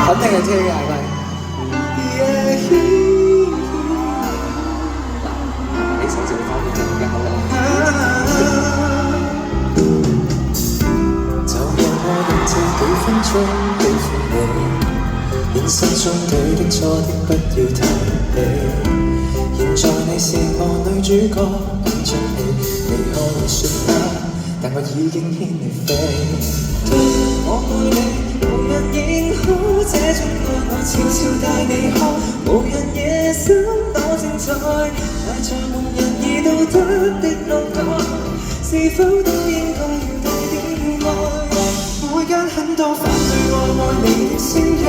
肯定係車嘅係咪？嗱，呢首就方便你搞啦。就讓我用這幾分鐘對付你，現實中對的錯的不要提起。現在你是我女主角，演出戲，你可以說不，但我已經牽你飛。我愛你，無人認可，這種愛我悄悄帶你看，無人夜深多精彩，帶着無人義道德的腦袋，是否都應該要帶點愛？外間很多反對愛你的聲音，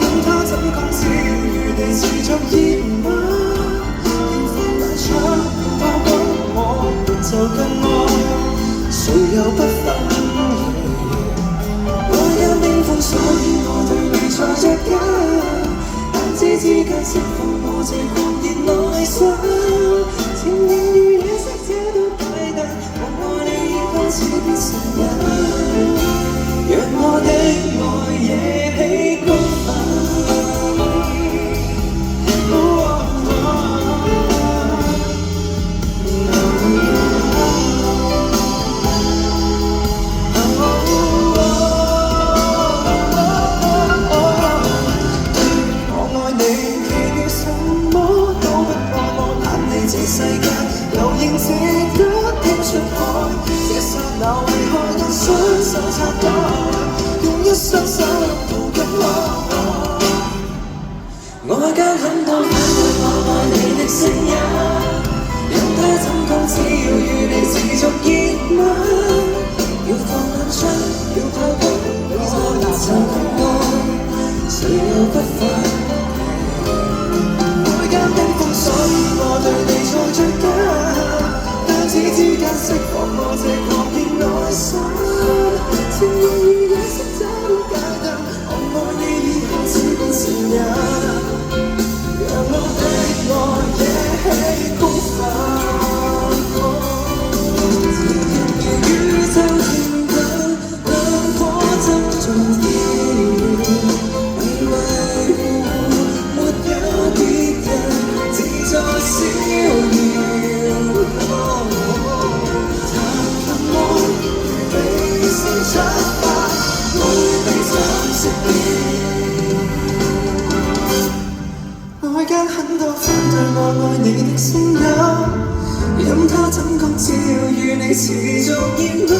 任他怎講，只要與你持續熱吻，要放慢唱，要爆滾，我們就更愛，誰又不分？我也冰封，所以我對你在着緊，但只之間釋放我這狂熱內心，情形如夜色這都擺得，我愛你已開始變成癮，讓我的愛惹起公憤。世界又認值得聽出愛，這剎那為何人雙手插袋，用一雙手抱緊我。外間很多反對我愛你的聲音，任他怎講，只要與你持續熱吻，要放眼窗，要抱緊我就更愛，誰又不分？所以我對你在着緊，但只之間釋放我這狂熱內心，情形如夜色找到解答，我愛你已開始變成癮，讓我的愛惹起公憤，如宇宙停頓，亮火爭重要，為維護沒有別人。在逍遙，談近愛，理性出發，愛你暫時變。外間很多反對我愛你的聲音，任他怎講，只要與你持續熱吻，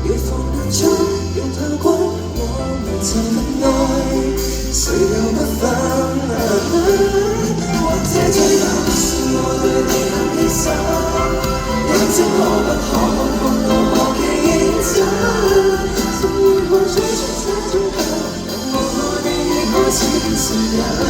要放眼窗，用透光，我們就更愛，誰又不分？這最後是我對你很犧牲，認清可不可看我何其認真，情如何追出這種恨，我愛你已開始變成癮。